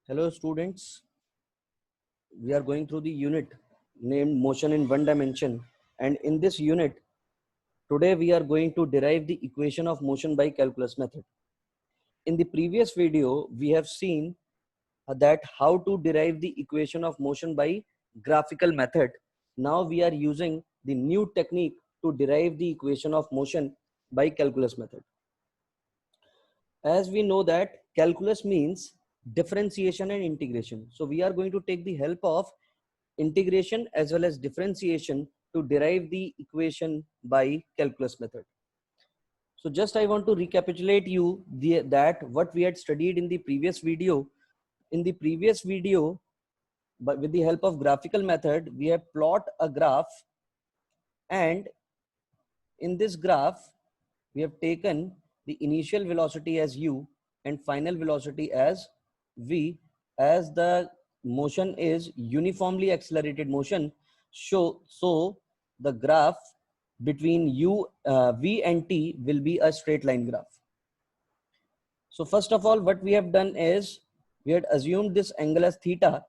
Hello students, we are going through the unit named motion in one dimension, and in this unit today we are going to derive the equation of motion by calculus method. In the previous video we have seen that how to derive the equation of motion by graphical method. Now we are using the new technique to derive the equation of motion by calculus method. As we know that calculus means differentiation and integration, so we are going to take the help of integration as well as differentiation to derive the equation by calculus method. So just I want to recapitulate you that what we had studied in the previous video. In the previous video, but with the help of graphical method, we have plot a graph, and in this graph we have taken the initial velocity as u and final velocity as v. As the motion is uniformly accelerated motion, so the graph between v and t will be a straight line graph. So first of all, what we have done is we had assumed this angle as theta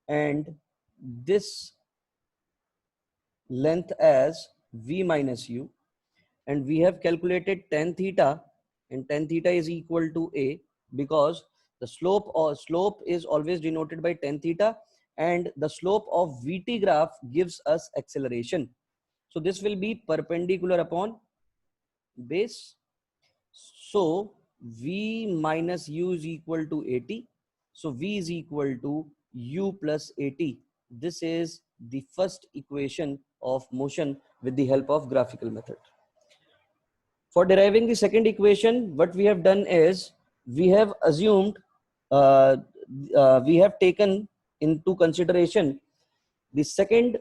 and this length as v minus u, and we have calculated tan theta, and tan theta is equal to a, because the slope is always denoted by tan theta, and the slope of vt graph gives us acceleration. So this will be perpendicular upon base. So v minus u is equal to at. So v is equal to u plus at. This is the first equation of motion with the help of graphical method. For deriving the second equation, what we have done is we have assumed, uh, we have taken into consideration the second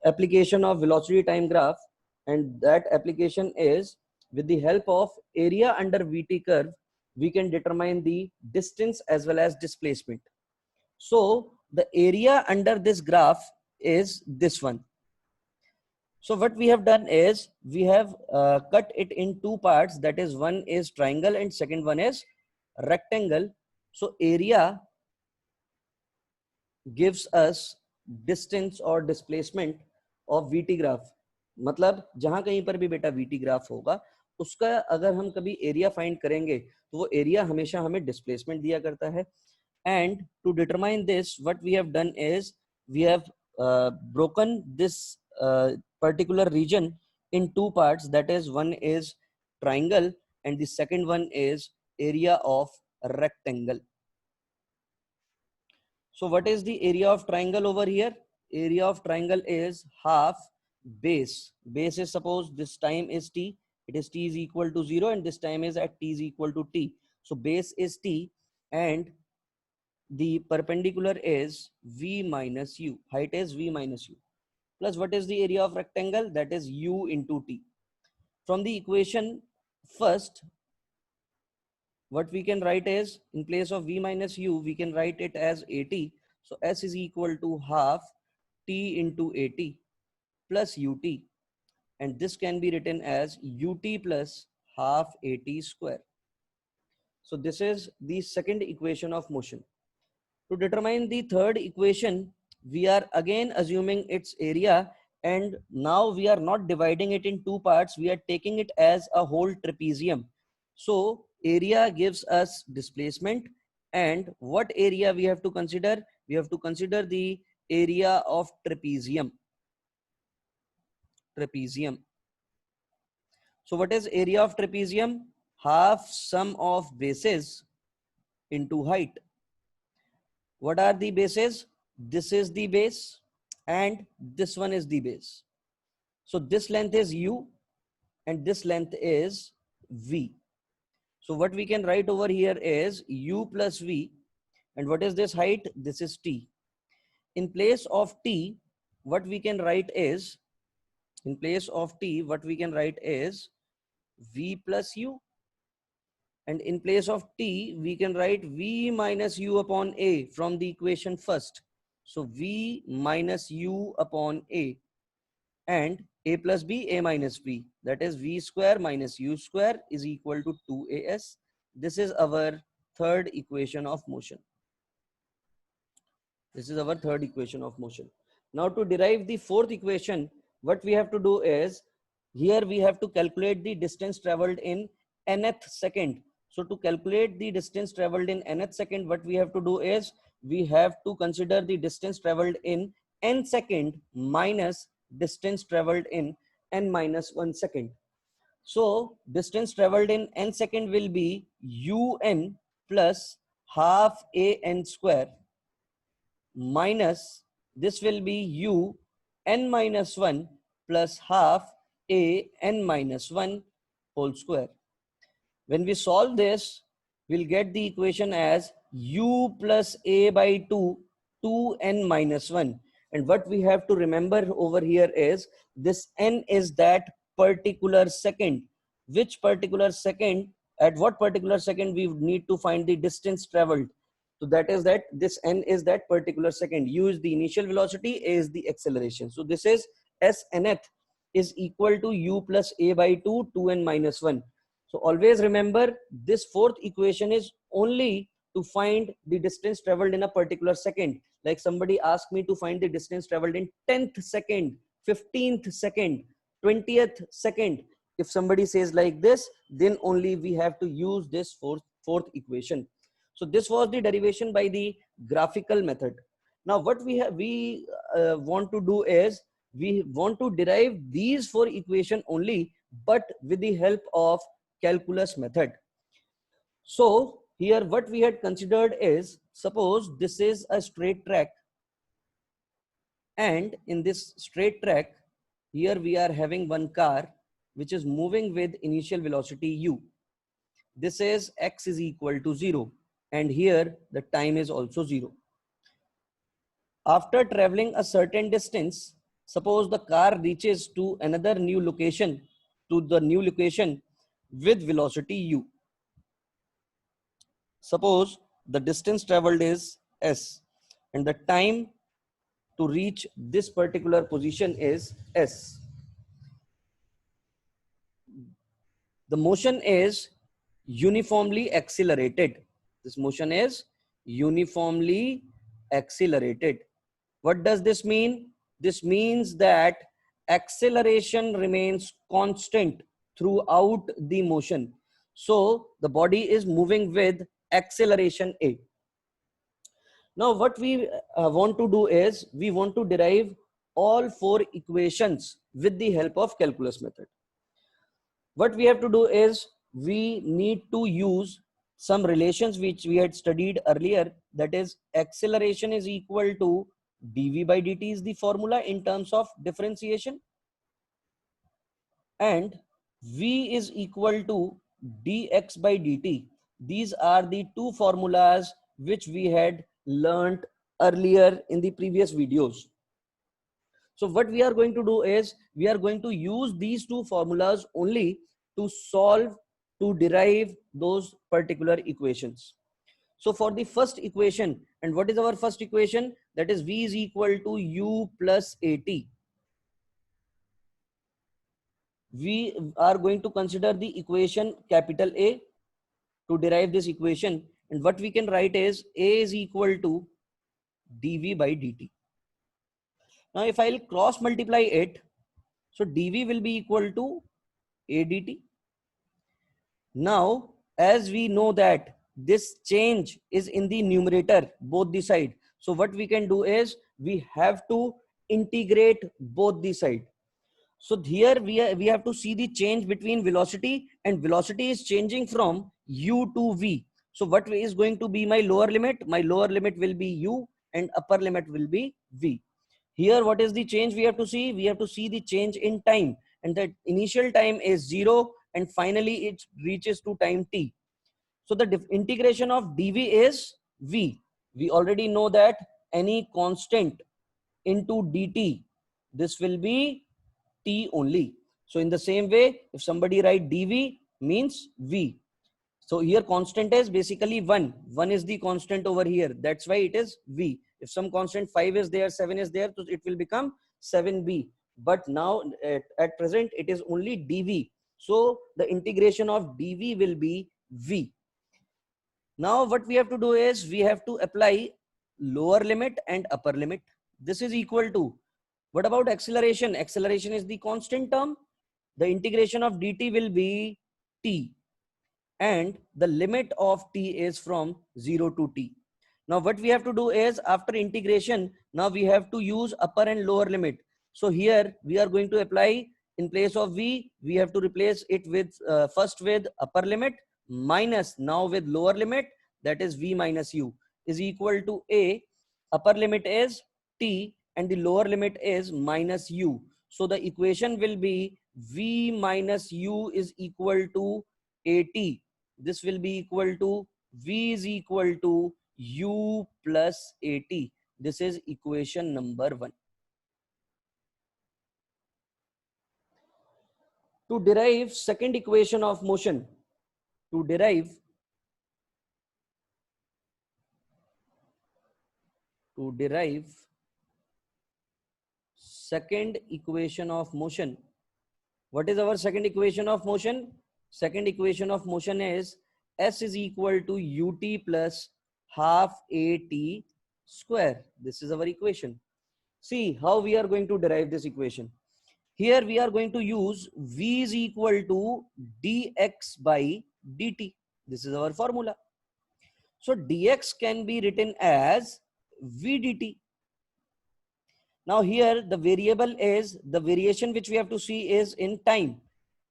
application of velocity time graph, and that application is with the help of area under VT curve, we can determine the distance as well as displacement. So the area under this graph is this one. So what we have done is we have cut it in two parts, that is one is triangle and second one is rectangle. So area gives us distance or displacement of VT graph. मतलब जहां कहीं पर भी बेटा VT graph होगा उसका अगर हम कभी एरिया फाइंड करेंगे तो वो एरिया हमेशा हमें डिस्प्लेसमेंट दिया करता है. And to determine this, what we have done is we have broken this particular region in two parts, that is one is triangle and the second one is area of rectangle. So what is the area of triangle over here? Area of triangle is half base. Base is, suppose this time is t, it is t is equal to 0, and this time is at t is equal to t. So base is t and the perpendicular is v minus u, height is v minus u, plus what is the area of rectangle, that is u into t. From the equation first, what we can write is, in place of v minus u we can write it as at. So s is equal to half t into at plus ut, and this can be written as ut plus half at square. So this is the second equation of motion. To determine the third equation, we are again assuming its area, and now we are not dividing it in two parts, we are taking it as a whole trapezium. So area gives us displacement, and what area we have to consider? We have to consider the area of trapezium. So what is area of trapezium? Half sum of bases into height. What are the bases? This is the base and this one is the base. So this length is u and this length is v. So what we can write over here is u plus v, and what is this height? This is t. In place of t, what we can write is, in place of t, what we can write is v plus u, and in place of t we can write v minus u upon a from the equation first. So v minus u upon a, and a plus b, a minus b, that is v square minus u square is equal to 2as. This is our third equation of motion. This is our third equation of motion. Now to derive the fourth equation, what we have to do is, here we have to calculate the distance traveled in nth second. So to calculate the distance traveled in nth second, what we have to do is, we have to consider the distance traveled in n second minus distance traveled in n minus 1 second. So distance traveled in n second will be un plus half a n square minus, this will be u n minus 1 plus half a n minus 1 whole square. When we solve this, we'll get the equation as u plus a by 2, 2n minus 1. And what we have to remember over here is, this n is that particular second. Which particular second, at what particular second we need to find the distance traveled. So that is that this n is that particular second. U is the initial velocity, a is the acceleration. So this is s nth is equal to u plus a by 2, 2n minus 1. So always remember, this fourth equation is only to find the distance traveled in a particular second. Like somebody asked me to find the distance traveled in 10th second, 15th second, 20th second. If somebody says like this, then only we have to use this fourth equation. So this was the derivation by the graphical method. Now what we want to do is, we want to derive these four equations only, but with the help of calculus method. So here what we had considered is, suppose this is a straight track, and in this straight track, here we are having one car which is moving with initial velocity u. This is x is equal to 0, and here the time is also 0. After traveling a certain distance, suppose the car reaches to another new location, with velocity u. Suppose the distance traveled is s, and the time to reach this particular position is s. The motion is uniformly accelerated. This motion is uniformly accelerated. What does this mean? This means that acceleration remains constant throughout the motion. So the body is moving with acceleration a. Now what we want to do is, we want to derive all four equations with the help of calculus method. What we have to do is, we need to use some relations which we had studied earlier, that is acceleration is equal to dv by dt is the formula in terms of differentiation, and v is equal to dx by dt. These are the two formulas which we had learned earlier in the previous videos. So what we are going to do is, we are going to use these two formulas only to solve, to derive those particular equations. So for the first equation, and what is our first equation? That is v is equal to u plus at. We are going to consider the equation capital A to derive this equation, and what we can write is, a is equal to dv by dt. Now if I'll cross multiply it, so dv will be equal to a dt. Now as we know that this change is in the numerator, both the side, so what we can do is, we have to integrate both the side. So here we have to see the change between velocity, and velocity is changing from u to v. So what is going to be my lower limit? My lower limit will be u and upper limit will be v. Here what is the change we have to see? We have to see the change in time, and the initial time is 0 and finally it reaches to time t. So the integration of dv is v. We already know that any constant into dt, this will be t only. So in the same way, if somebody write dv means v. So here constant is basically 1. 1 is the constant over here. That's why it is v. If some constant 5 is there, 7 is there, so it will become 7b. But now at present it is only dv. So the integration of dv will be v. Now what we have to do is, we have to apply lower limit and upper limit. This is equal to, what about acceleration? Acceleration is the constant term. The integration of dt will be t, and the limit of t is from 0 to t. Now what we have to do is, after integration, now we have to use upper and lower limit. So here we are going to apply, in place of v, we have to replace it with first with upper limit minus now with lower limit, that is v minus u is equal to a. Upper limit is t and the lower limit is minus u. So the equation will be v minus u is equal to at. This will be equal to v is equal to u plus at. This is equation number 1. To derive second equation of motion, to derive second equation of motion. What is our second equation of motion? Second equation of motion is s is equal to ut plus half at square. This is our equation. See how we are going to derive this equation. Here we are going to use v is equal to dx by dt. This is our formula. So dx can be written as v dt. Now here the variable is, the variation which we have to see is in time,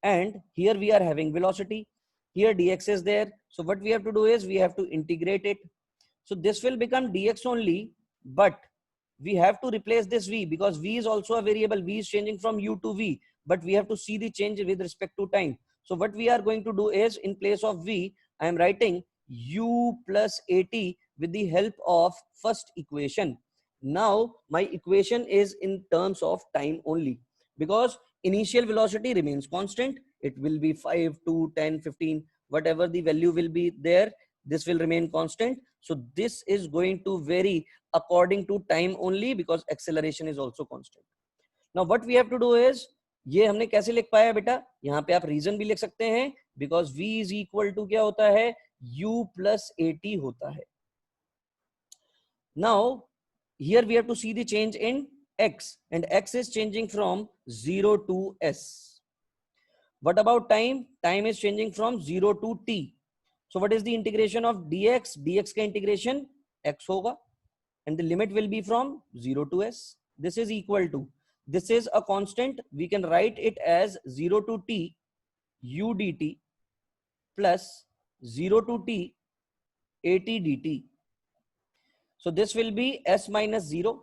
and here we are having velocity. Here dx is there. So what we have to do is we have to integrate it. So this will become dx only, but we have to replace this v because v is also a variable. V is changing from u to v, but we have to see the change with respect to time. So what we are going to do is, in place of v, I am writing u plus at with the help of first equation. Now my equation is in terms of time only, because initial velocity remains constant. It will be 5, 2, 10, 15, whatever the value will be there, this will remain constant. So this is going to vary according to time only, because acceleration is also constant. Now what we have to do is, ये हमने कैसे लिख पाया बेटा? यहाँ पे आप reason भी लिख सकते हैं, because v is equal to क्या होता है? u plus at होता है. Now here we have to see the change in x, and x is changing from 0 to s. What about time? Time is changing from 0 to t. So what is the integration of dx? Dx का integration x होगा, and the limit will be from 0 to s. This is equal to, this is a constant, we can write it as 0 to t u dt plus 0 to t at dt. So this will be s minus 0,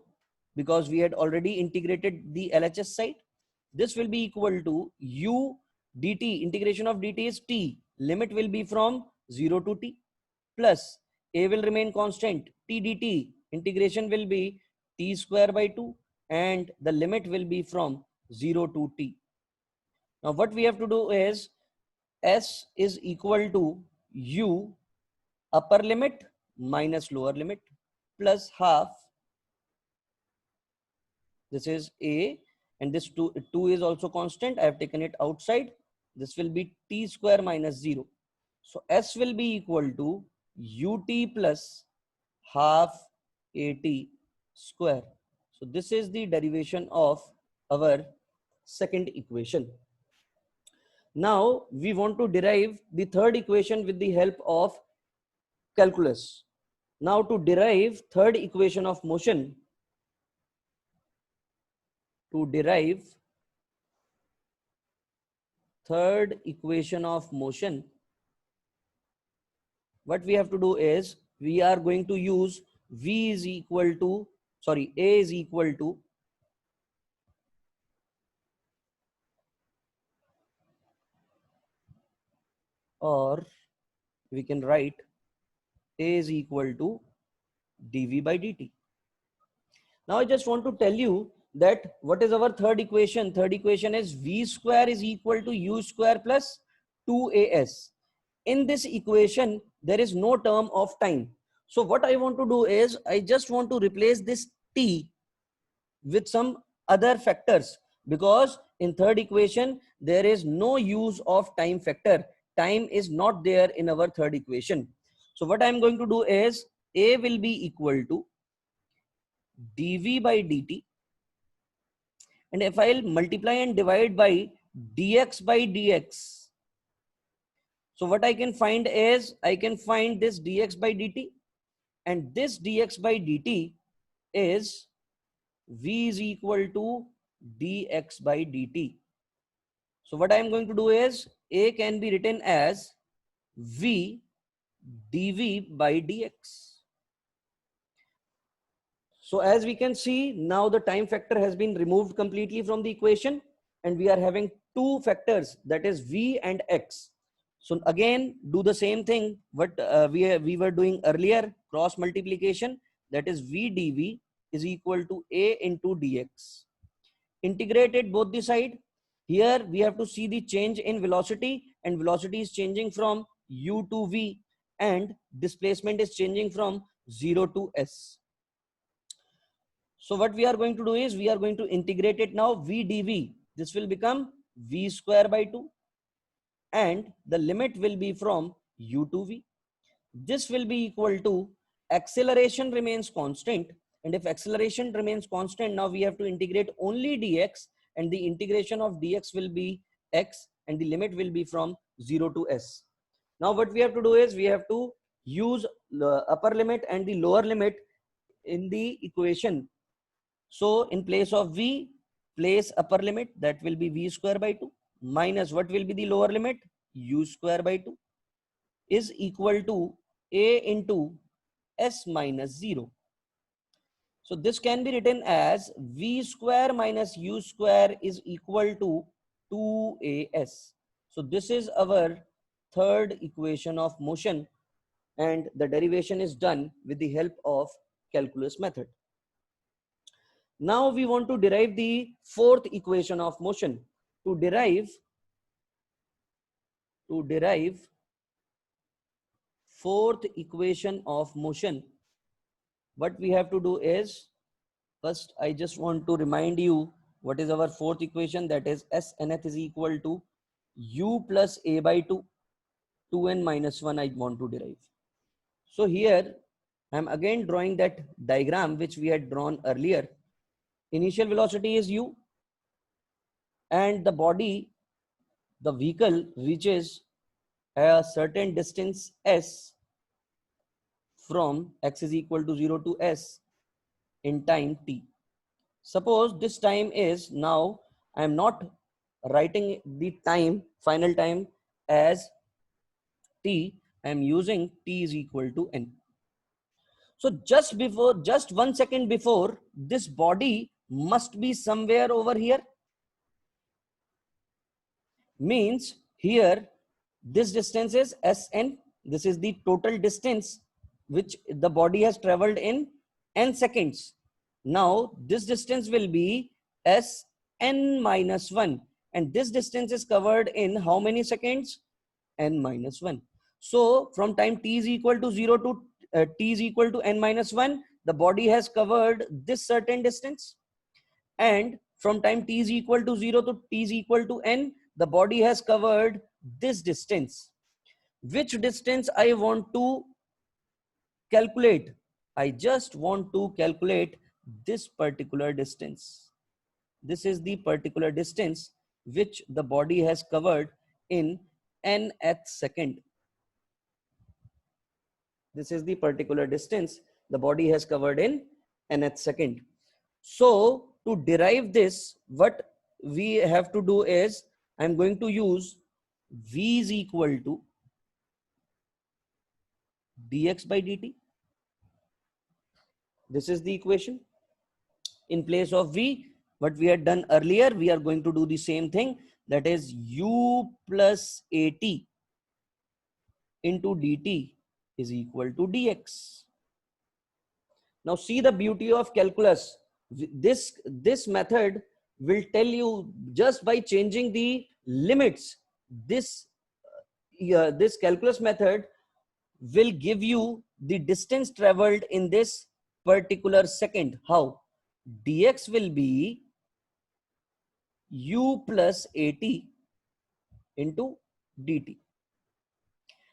because we had already integrated the LHS side. This will be equal to u dt, integration of dt is t, limit will be from 0 to t, plus a will remain constant, t dt, integration will be t square by 2, and the limit will be from 0 to t. Now what we have to do is, s is equal to u upper limit minus lower limit plus half, this is a, and this 2 is also constant, I have taken it outside. This will be t square minus 0. So s will be equal to ut plus half at square. So this is the derivation of our second equation. Now we want to derive the third equation with the help of calculus. Now to derive third equation of motion, to derive third equation of motion, what we have to do is, we are going to use v is equal to, sorry, a is equal to or we can write a is equal to dv by dt. Now I just want to tell you that what is our third equation? Third equation is v square is equal to u square plus 2as. In this equation, there is no term of time. So what I want to do is, I just want to replace this t with some other factors, because in third equation, there is no use of time factor. Time is not there in our third equation. So what I'm going to do is, a will be equal to, dv by dt, and if I'll multiply and divide by dx by dx, so what I can find is, I can find this dx by dt, and this dx by dt is v is equal to dx by dt. So what I am going to do is, a can be written as v dv by dx. So as we can see, now the time factor has been removed completely from the equation, and we are having two factors, that is v and x. So again, do the same thing what we were doing earlier, cross multiplication, that is v dv is equal to a into dx. Integrated both the side. Here we have to see the change in velocity, and velocity is changing from u to v, and displacement is changing from 0 to s. So what we are going to do is, we are going to integrate it now, v dv. This will become v square by 2, and the limit will be from u to v. This will be equal to, acceleration remains constant, and if acceleration remains constant, now we have to integrate only dx, and the integration of dx will be x, and the limit will be from 0 to s. Now what we have to do is, we have to use the upper limit and the lower limit in the equation. So in place of v, place upper limit, that will be v square by 2, minus what will be the lower limit, u square by 2, is equal to a into s minus 0. So this can be written as v square minus u square is equal to 2as. So this is our third equation of motion, and the derivation is done with the help of calculus method. Now we want to derive the fourth equation of motion. To derive fourth equation of motion, what we have to do is, first I just want to remind you what is our fourth equation, that is s nth is equal to u plus a by 2, 2n minus 1 I want to derive. So here I am again drawing that diagram which we had drawn earlier. Initial velocity is u, and the body, the vehicle reaches a certain distance s from x is equal to 0 to s in time t. Suppose this time is, now I am not writing the time, final time as t, I am using t is equal to n. So just 1 second before, this body must be somewhere over here. Means here this distance is Sn. This is the total distance which the body has traveled in n seconds. Now this distance will be Sn minus 1, and this distance is covered in how many seconds? N minus 1. So from time t is equal to 0 to t is equal to n minus 1, the body has covered this certain distance, and from time t is equal to 0 to t is equal to n, the body has covered this distance. Which distance I want to calculate? I just want to calculate this particular distance. This is the particular distance which the body has covered in nth second. This is the particular distance the body has covered in nth second. So to derive this, what we have to do is, I'm going to use v is equal to dx by dt. This is the equation. In place of v, what we had done earlier, we are going to do the same thing, that is u plus at into dt is equal to dx. Now see the beauty of calculus. This method will tell you, just by changing the limits, this calculus method will give you the distance traveled in this particular second. How? Dx will be u plus at into dt.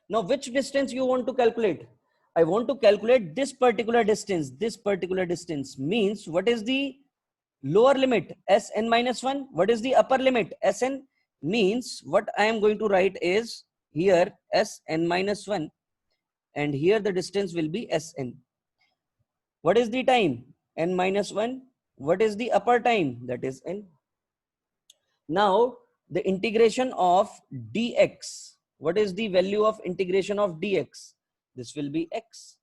Now which distance you want to calculate? I want to calculate this particular distance. This particular distance means what is the lower limit? Sn minus 1. What is the upper limit? Sn means what I am going to write is here Sn minus 1 and here the distance will be Sn. What is the time? N minus 1. What is the upper time? That is N. Now the integration of dx. What is the value of integration of dx? This will be x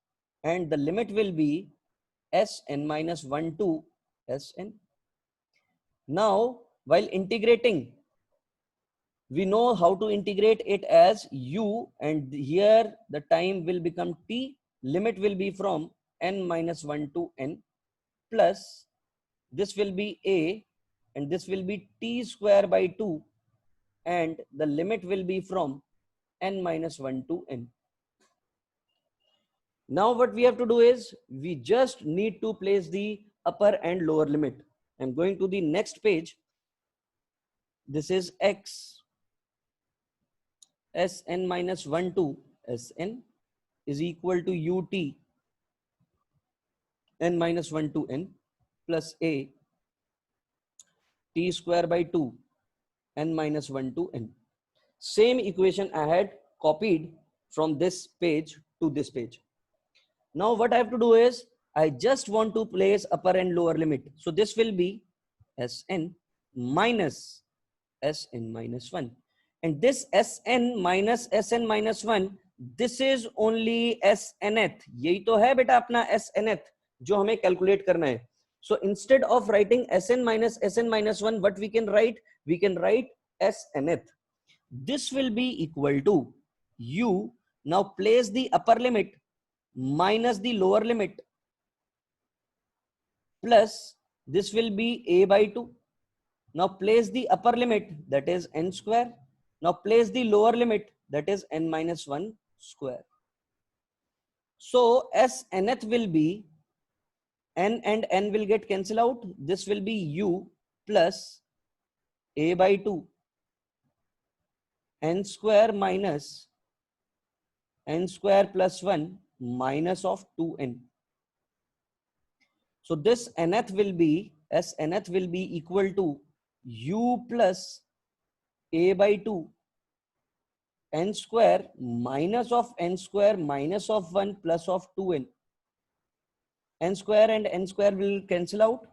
and the limit will be Sn minus 1 to Sn. Now while integrating, we know how to integrate it as u, and here the time will become t. Limit will be from n minus 1 to n, plus this will be a and this will be t square by 2, and the limit will be from n minus 1 to n. Now what we have to do is we just need to place the upper and lower limit. I'm going to the next page. This is x. Sn minus 1 to Sn is equal to ut n minus 1 to n plus a t square by 2 n minus 1 to n. Same equation I had copied from this page to this page. Now what I have to do is I just want to place upper and lower limit. So this will be Sn minus Sn minus 1. And this Sn minus 1, this is only Snth. यही तो है बेटा अपना Snth जो हमें calculate करना है. So instead of writing Sn minus 1, what we can write? We can write Snth. This will be equal to u. Now place the upper limit minus the lower limit plus this will be a by 2. Now place the upper limit, that is n square. Now place the lower limit, that is n minus 1 square. So Snth will be n and n will get cancelled out. This will be u plus a by 2 n square minus n square plus 1 minus of 2n. So this nth will be Snth will be equal to u plus a by 2 n square minus of n square minus of 1 plus of 2n. N square and n square will cancel out.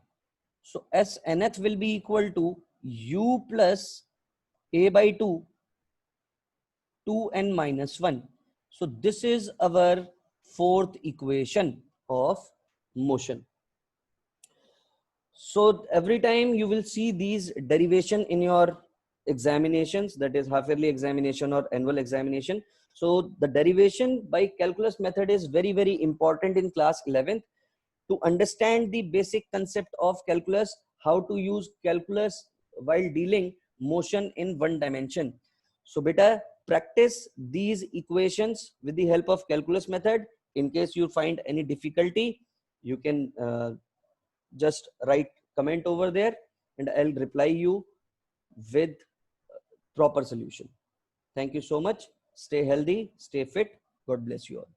So Snth will be equal to u plus a by 2 2n minus 1. So this is our fourth equation of motion. So every time you will see these derivation in your examinations, that is half yearly examination or annual examination. So the derivation by calculus method is very, very important in class 11th to understand the basic concept of calculus, how to use calculus while dealing motion in one dimension. So beta, practice these equations with the help of calculus method. In case you find any difficulty, you can just write comment over there and I'll reply you with proper solution. Thank you so much. Stay healthy, stay fit. God bless you all.